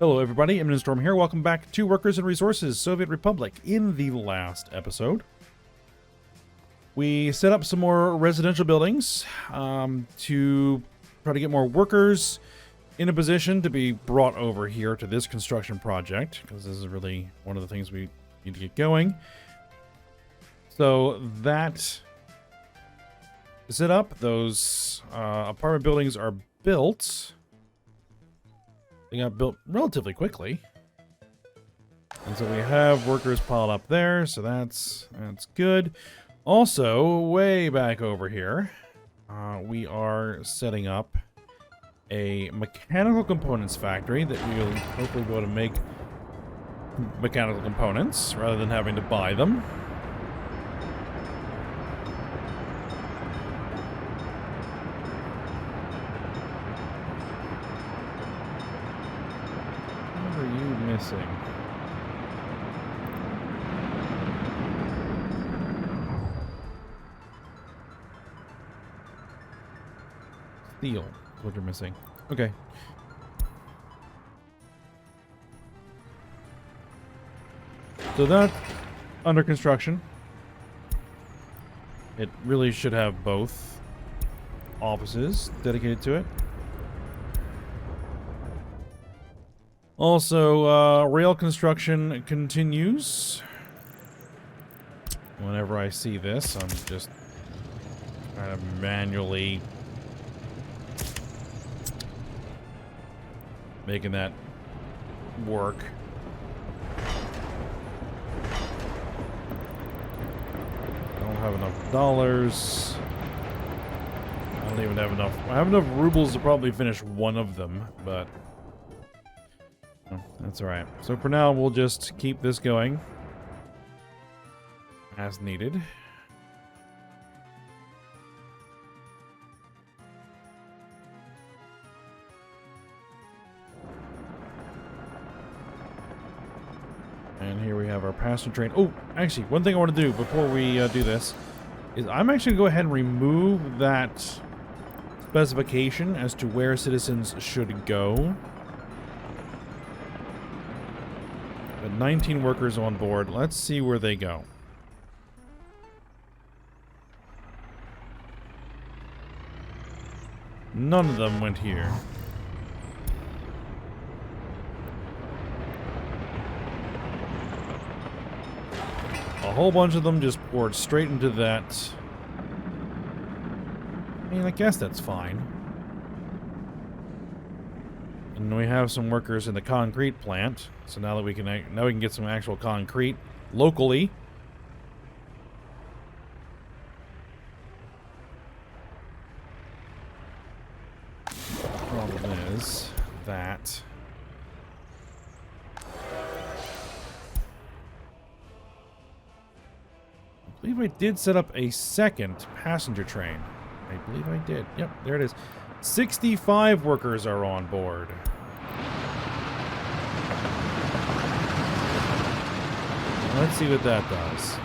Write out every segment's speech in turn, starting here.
Hello everybody, Imminent Storm here. Welcome back to Workers and Resources, Soviet Republic. In the last episode, we set up some more residential buildings to try to get more workers in a position to be brought over here to this construction project, because this is really one of the things we need to get going. So that set up, those apartment buildings are built. They got built relatively quickly. And so we have workers piled up there, so that's good. Also, way back over here, we are setting up a mechanical components factory that we will hopefully be able to make mechanical components rather than having to buy them. Missing. Steel is what you're missing. Okay. So that's under construction. It really should have both offices dedicated to it. Also, rail construction continues. Whenever I see this, I'm just kind of manually making that work. I don't have enough dollars. I don't even have enough. I have enough rubles to probably finish one of them, but that's alright. So for now, we'll just keep this going as needed. And here we have our passenger train. Oh, actually, one thing I want to do before we do this is I'm actually going to go ahead and remove that specification as to where citizens should go. 19 workers on board. Let's see where they go. None of them went here. A whole bunch of them just poured straight into that. I mean, I guess that's fine. And we have some workers in the concrete plant, so now that we can get some actual concrete locally. The problem is that I believe I did set up a second passenger train. I believe I did. Yep, there it is. 65 workers are on board. Let's see what that does.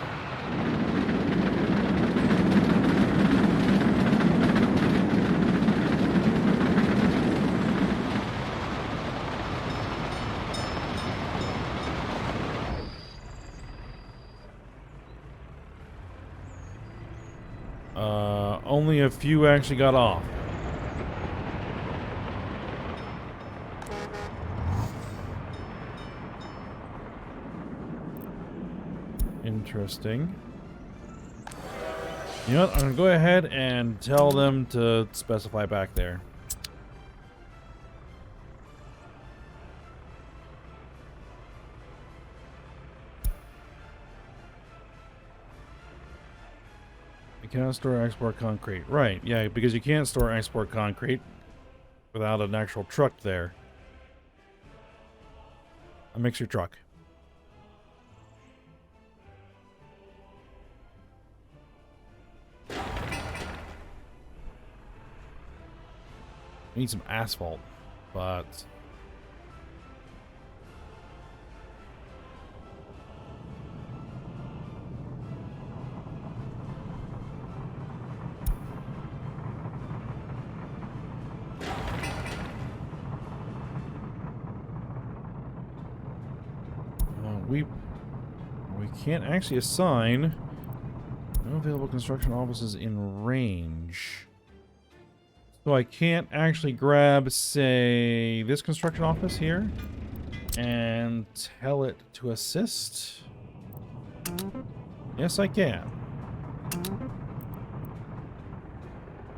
Only a few actually got off. Interesting. You know what? I'm going to go ahead and tell them to specify back there. You cannot store or export concrete. Right, yeah, because you can't store or export concrete without an actual truck there. A mixer truck. Need some asphalt, but We can't actually assign no available construction offices in range. So I can't actually grab, say, this construction office here and tell it to assist. Yes, I can.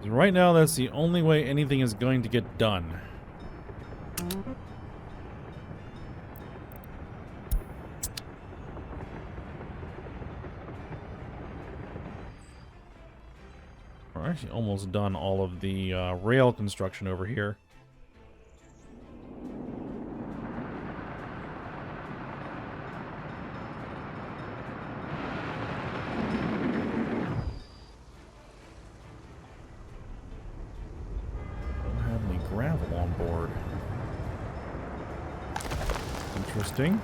Right now, that's the only way anything is going to get done. We're actually almost done all of the rail construction over here. Don't have any gravel on board. Interesting.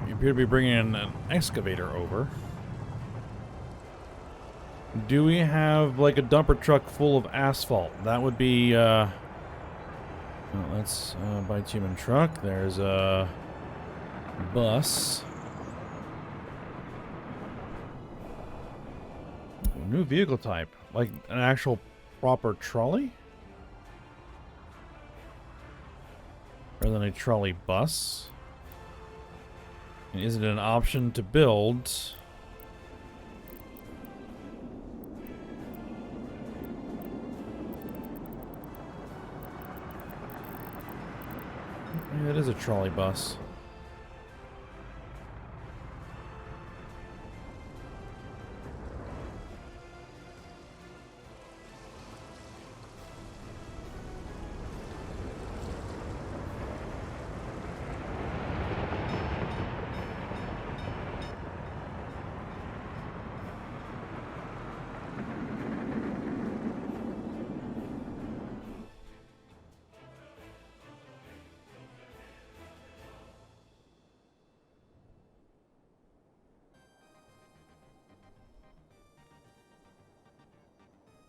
You appear to be bringing an excavator over. Do we have, like, a dumper truck full of asphalt? That would be, well, that's a bitumen truck. There's a bus. New vehicle type. Like an actual proper trolley? Rather than a trolley bus? And is it an option to build? Yeah, it is a trolley bus.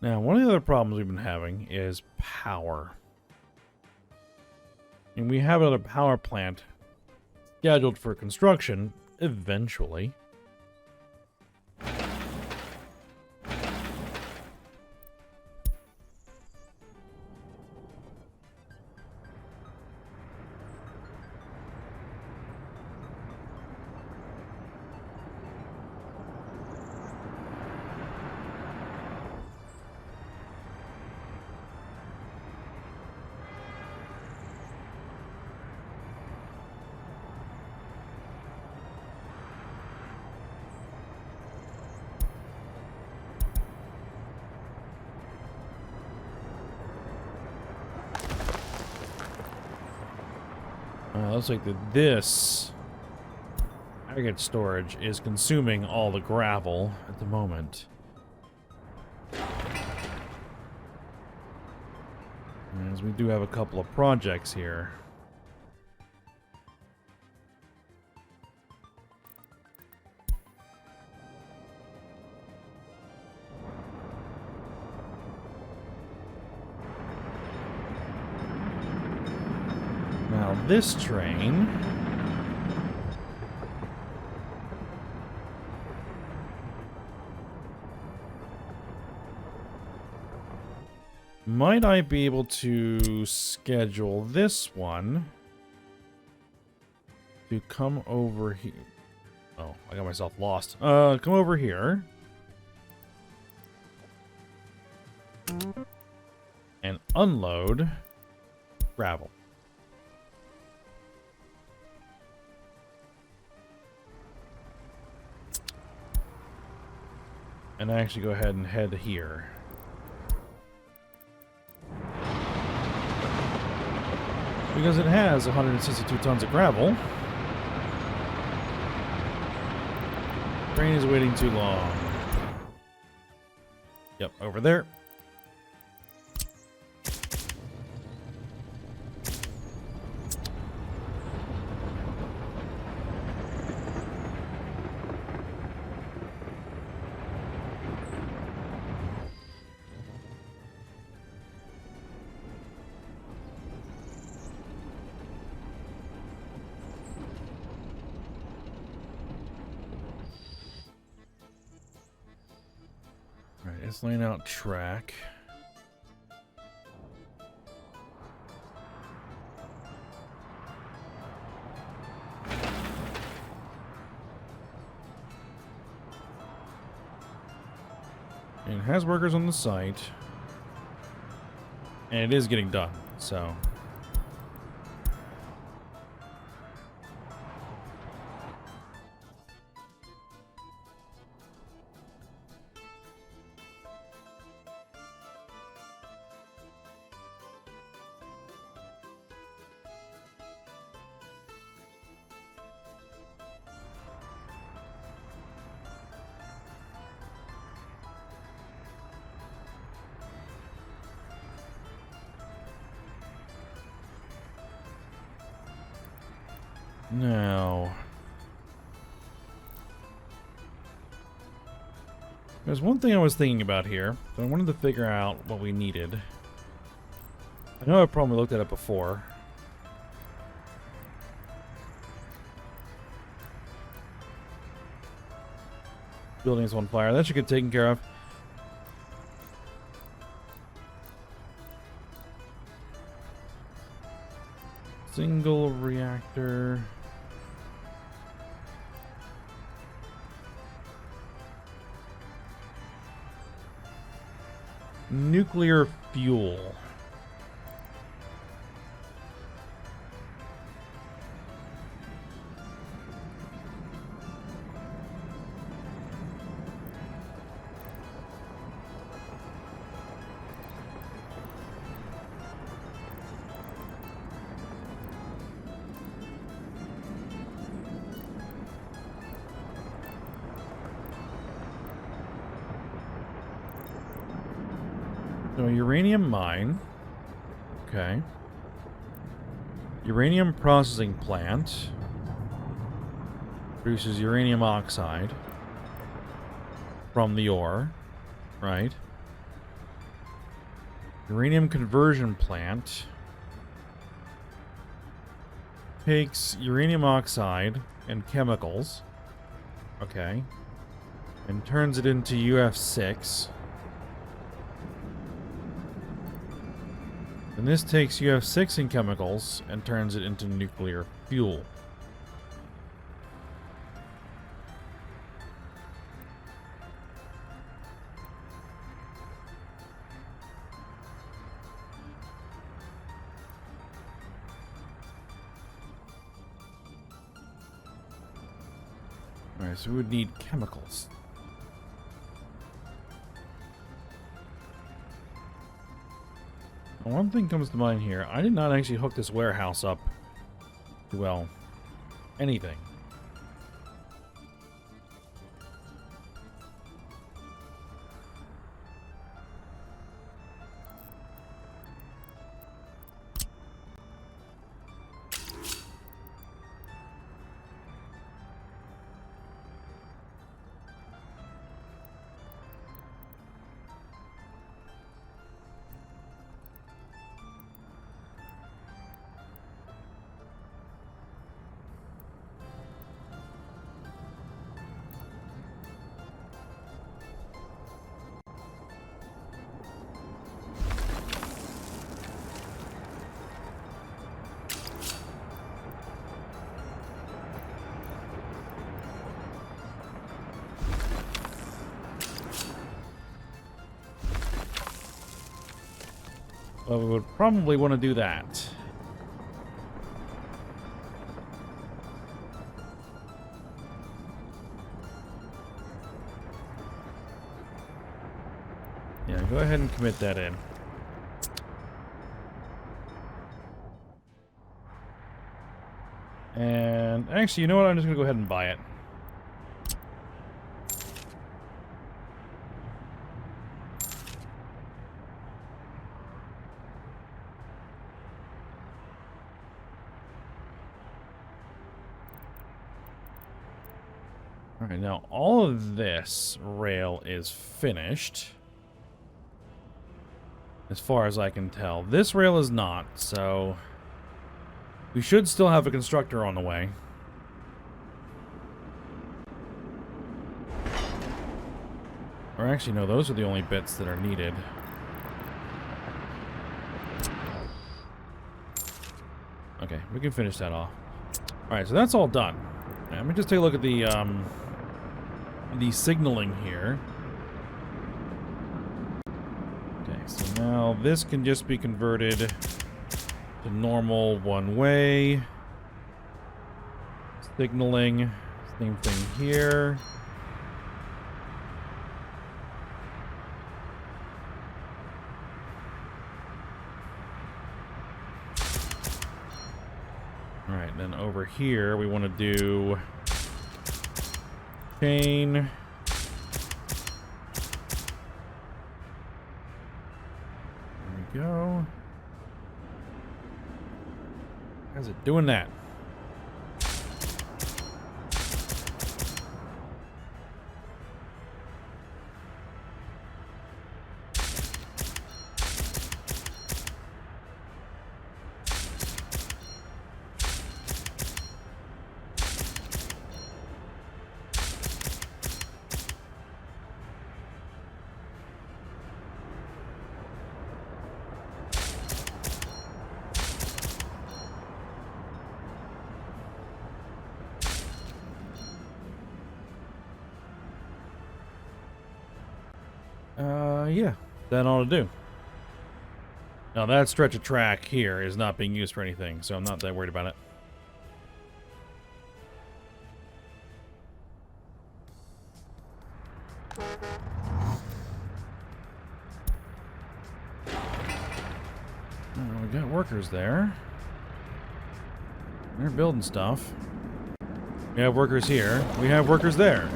Now, one of the other problems we've been having is power. And we have another power plant scheduled for construction eventually. Looks like this aggregate storage is consuming all the gravel at the moment. As we do have a couple of projects here. Now this train might I be able to schedule this one to come over here? Oh, I got myself lost. Come over here. And unload gravel. And I actually go ahead and head here. Because it has 162 tons of gravel. Train is waiting too long. Yep, over there. It's laying out track. And it has workers on the site. And it is getting done, so... Now, there's one thing I was thinking about here. So I wanted to figure out what we needed. I know I probably looked at it before. Building's on fire. That should get taken care of. Single reactor. Nuclear fuel. So, uranium mine. Okay. Uranium processing plant. Produces uranium oxide from the ore. Right. Uranium conversion plant. Takes uranium oxide and chemicals. Okay. And turns it into UF6. And this takes UF6 and chemicals and turns it into nuclear fuel. Alright, so we would need chemicals. One thing comes to mind here. I did not actually hook this warehouse up to, well, anything. Well, we would probably want to do that. Yeah, go ahead and commit that in. And actually, you know what? I'm just going to go ahead and buy it. Alright, now all of this rail is finished. As far as I can tell. This rail is not, so we should still have a constructor on the way. Or actually, no, those are the only bits that are needed. Okay, we can finish that off. Alright, so that's all done. Now, let me just take a look at the signaling here. Okay, so now this can just be converted to normal one-way. Signaling, same thing here. Alright, then over here we want to do chain. There we go. How's it doing that? Yeah, that ought to do. Now that stretch of track here is not being used for anything, so I'm not that worried about it. We got workers there. They're building stuff. We have workers here. We have workers there.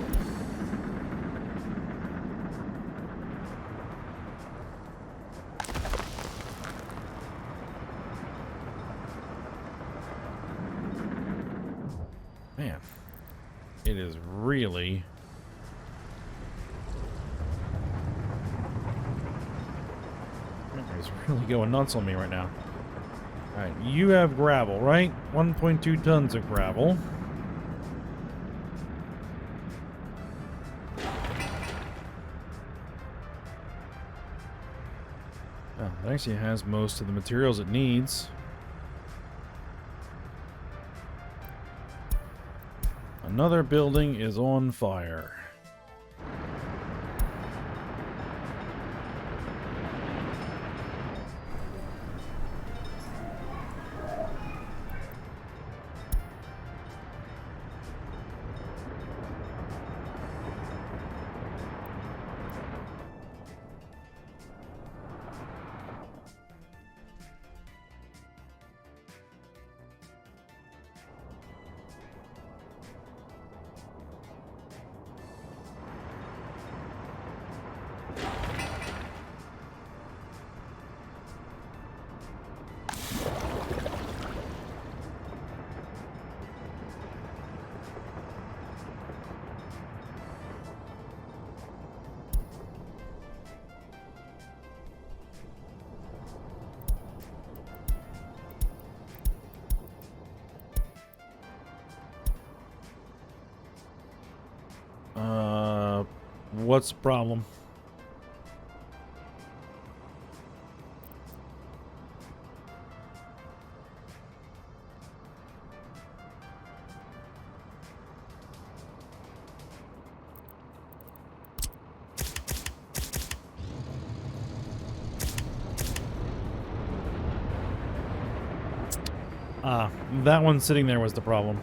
Man, it is really... It's really going nuts on me right now. Alright, you have gravel, right? 1.2 tons of gravel. Oh, it actually has most of the materials it needs. Another building is on fire. What's the problem? That one sitting there was the problem.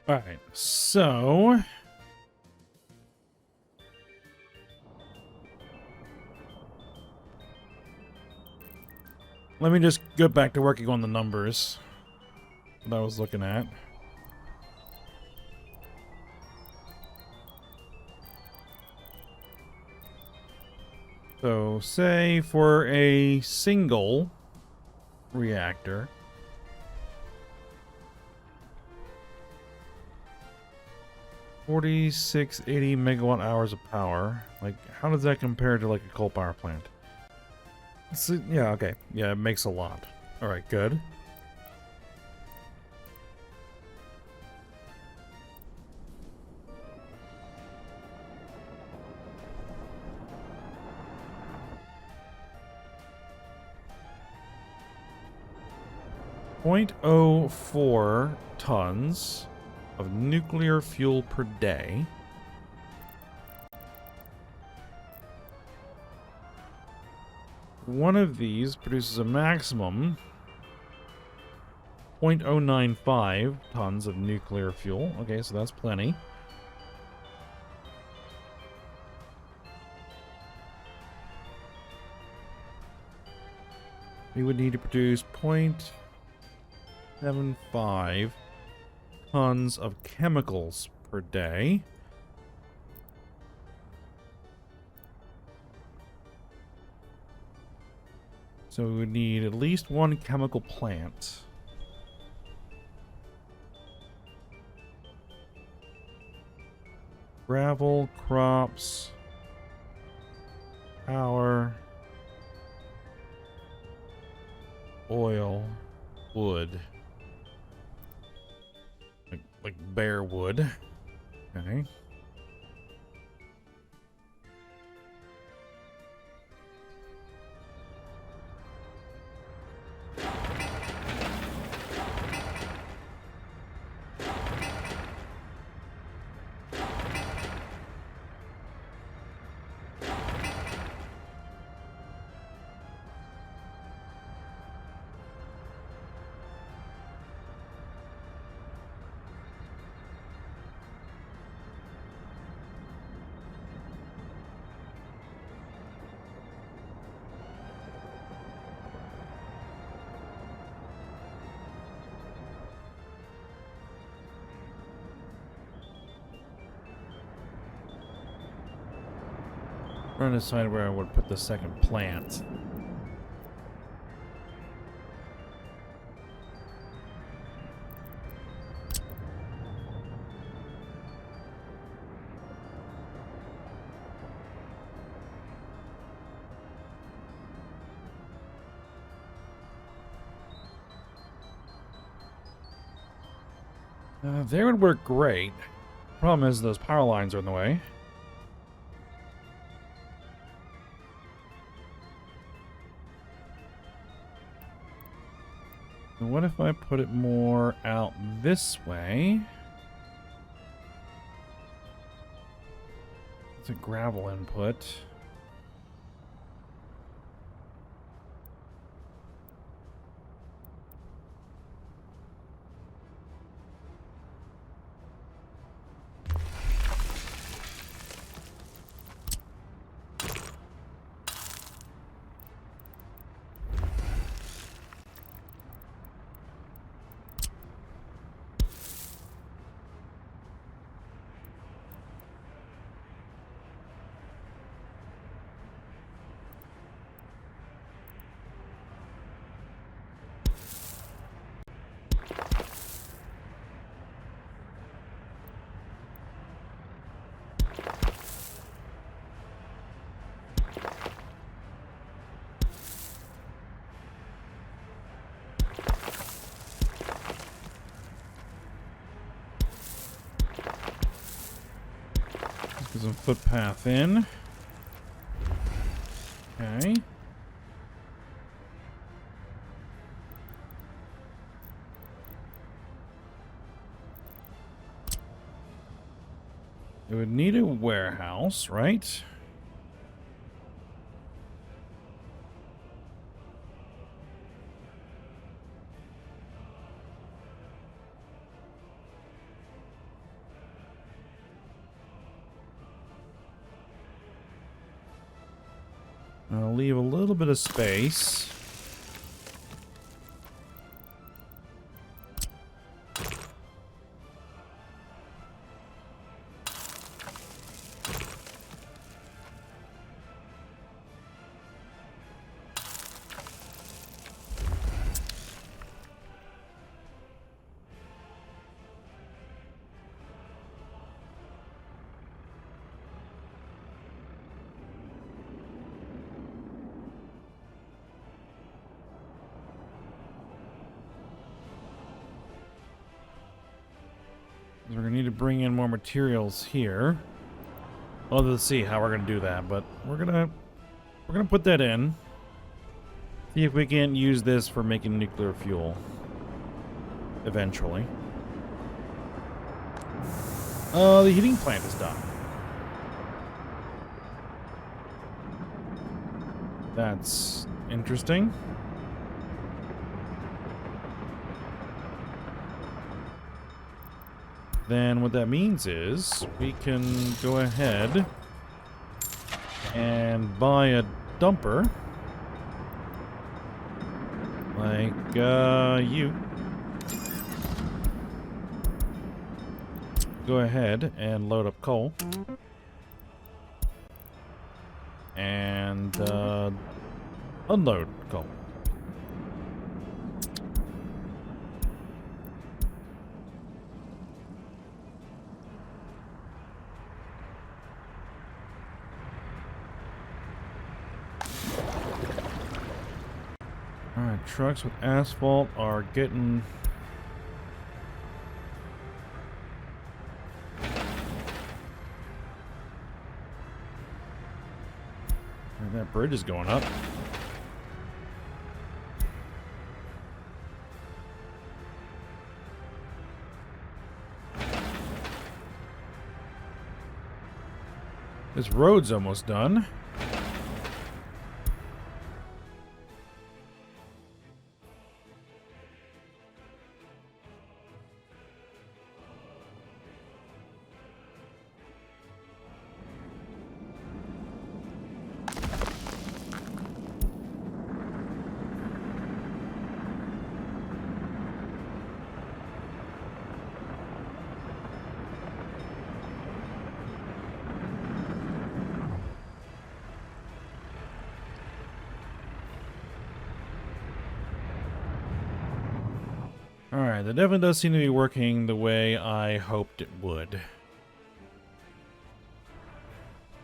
All right, so let me just get back to working on the numbers that I was looking at. So, say for a single reactor, 4680 megawatt hours of power. Like, how does that compare to like a coal power plant? So, yeah, okay. Yeah, it makes a lot. All right, good. .04 tons of nuclear fuel per day. One of these produces a maximum 0.095 tons of nuclear fuel. Okay, so that's plenty. We would need to produce 0.75 tons of chemicals per day. So we would need at least one chemical plant. Gravel, crops, power, oil, wood. Like bare wood. Okay. Trying to decide where I would put the second plant. They would work great. Problem is those power lines are in the way. And what if I put it more out this way? It's a gravel input. There's a footpath in. Okay. It would need a warehouse, right? I'll leave a little bit of space. We're gonna need to bring in more materials here. Well, let's see how we're gonna do that, but we're gonna put that in. See if we can use this for making nuclear fuel. Eventually. The heating plant is done. That's interesting. Then what that means is we can go ahead and buy a dumper like you. Go ahead and load up coal and unload coal. Alright, trucks with asphalt are getting... That bridge is going up. This road's almost done. Alright, that definitely does seem to be working the way I hoped it would.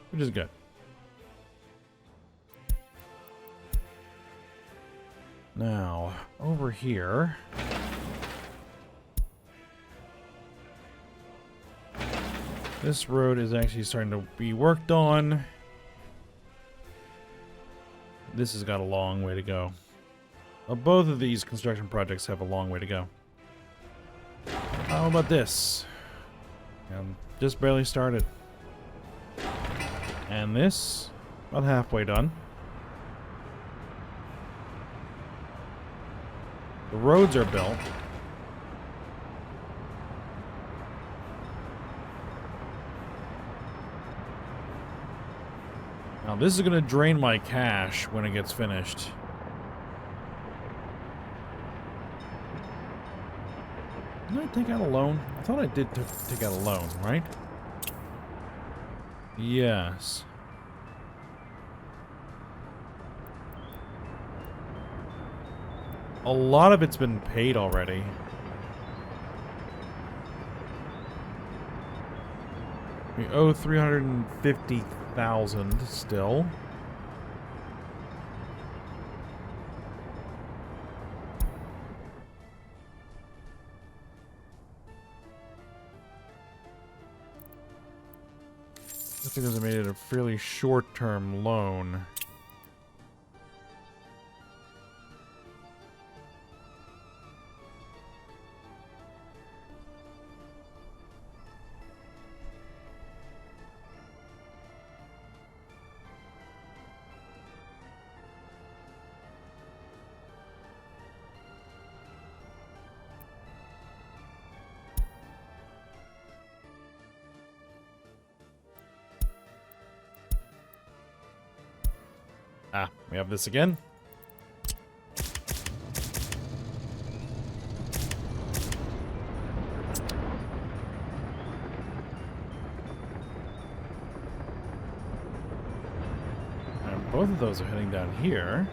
Which is good. Now, over here... This road is actually starting to be worked on. This has got a long way to go. Well, both of these construction projects have a long way to go. How about this? Just barely started. And this, about halfway done. The roads are built. Now this is going to drain my cash when it gets finished. Did I take out a loan? I thought I did take out a loan, right? Yes. A lot of it's been paid already. We owe $350,000 still. That's because I made it a fairly short-term loan. Ah, we have this again. And both of those are heading down here.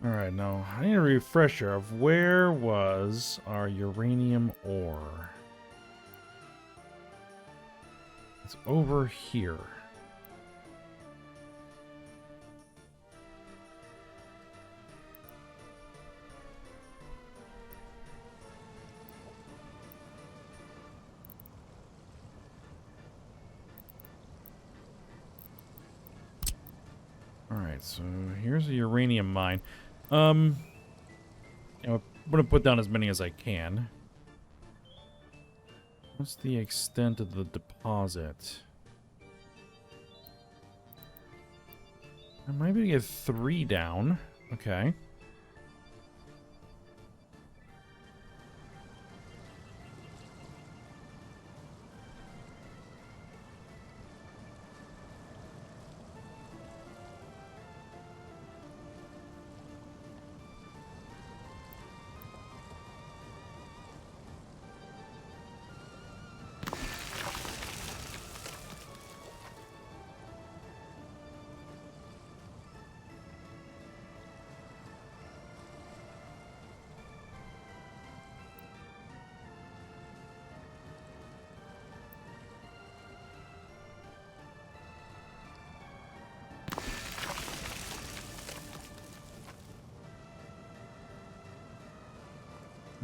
Alright, now I need a refresher of where was our uranium ore. It's over here. Alright, so here's a uranium mine. I'm gonna put down as many as I can. What's the extent of the deposit? I might be able to get 3 down. Okay.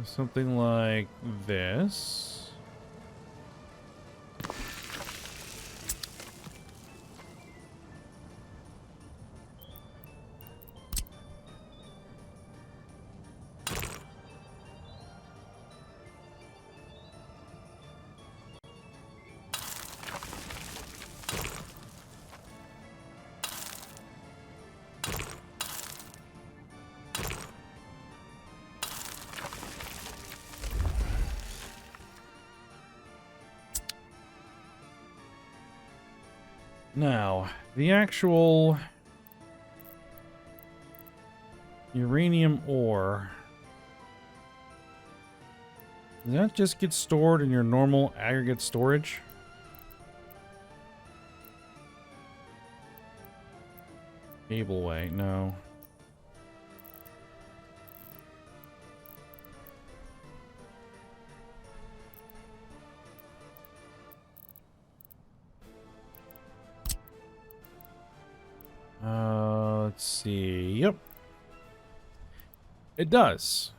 Something like this. Now, the actual uranium ore, does that just get stored in your normal aggregate storage? Cableway, no. Let's see. Yep. It does.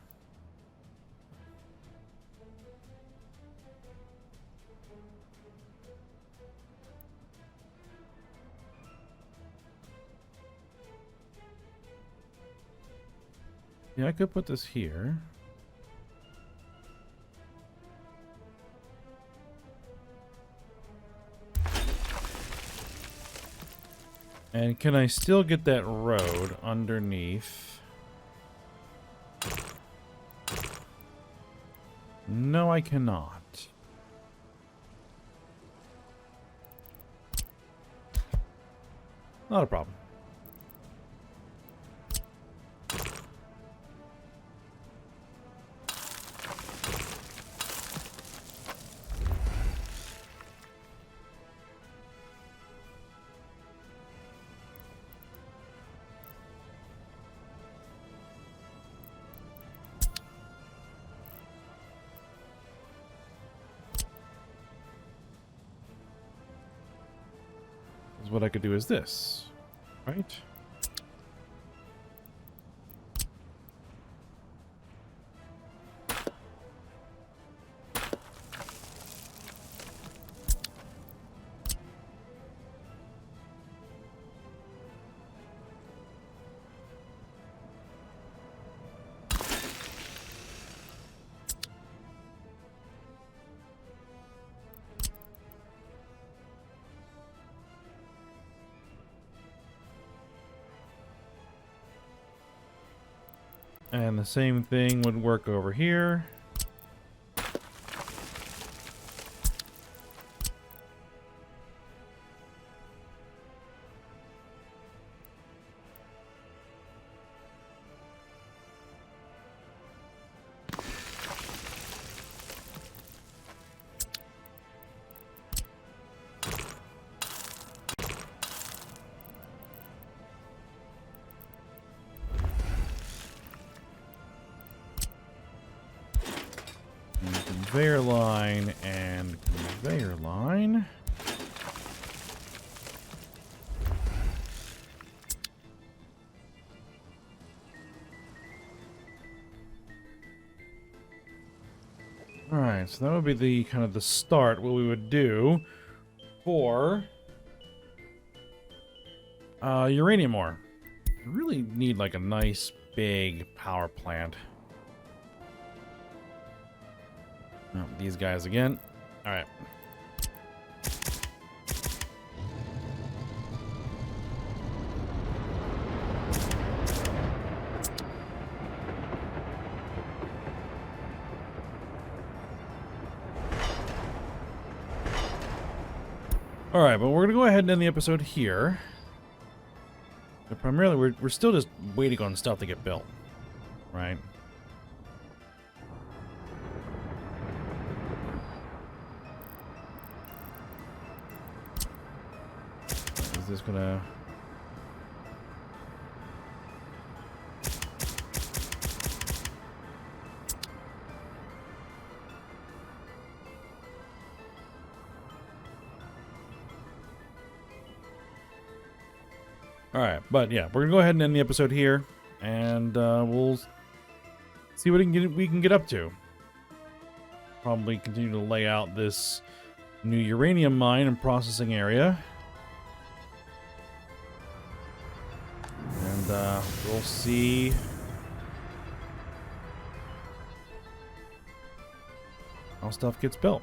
Yeah, I could put this here. And can I still get that road underneath? No, I cannot. Not a problem. What I could do is this, right? And the same thing would work over here. Conveyor line and conveyor line. All right, so that would be the kind of the start. What we would do for uranium ore. We really need like a nice big power plant. Oh, these guys again. All right. All right, but we're going to go ahead and end the episode here. But primarily, we're still just waiting on stuff to get built, right? Is this gonna... Alright, but yeah, we're gonna go ahead and end the episode here, and we'll see what we can get up to. Probably continue to lay out this new uranium mine and processing area. And we'll see how stuff gets built.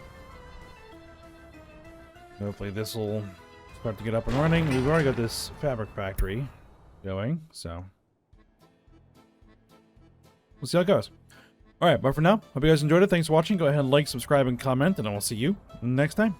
Hopefully this will start to get up and running. We've already got this fabric factory going, so we'll see how it goes. Alright, but for now, hope you guys enjoyed it. Thanks for watching. Go ahead and like, subscribe, and comment, and I will see you next time.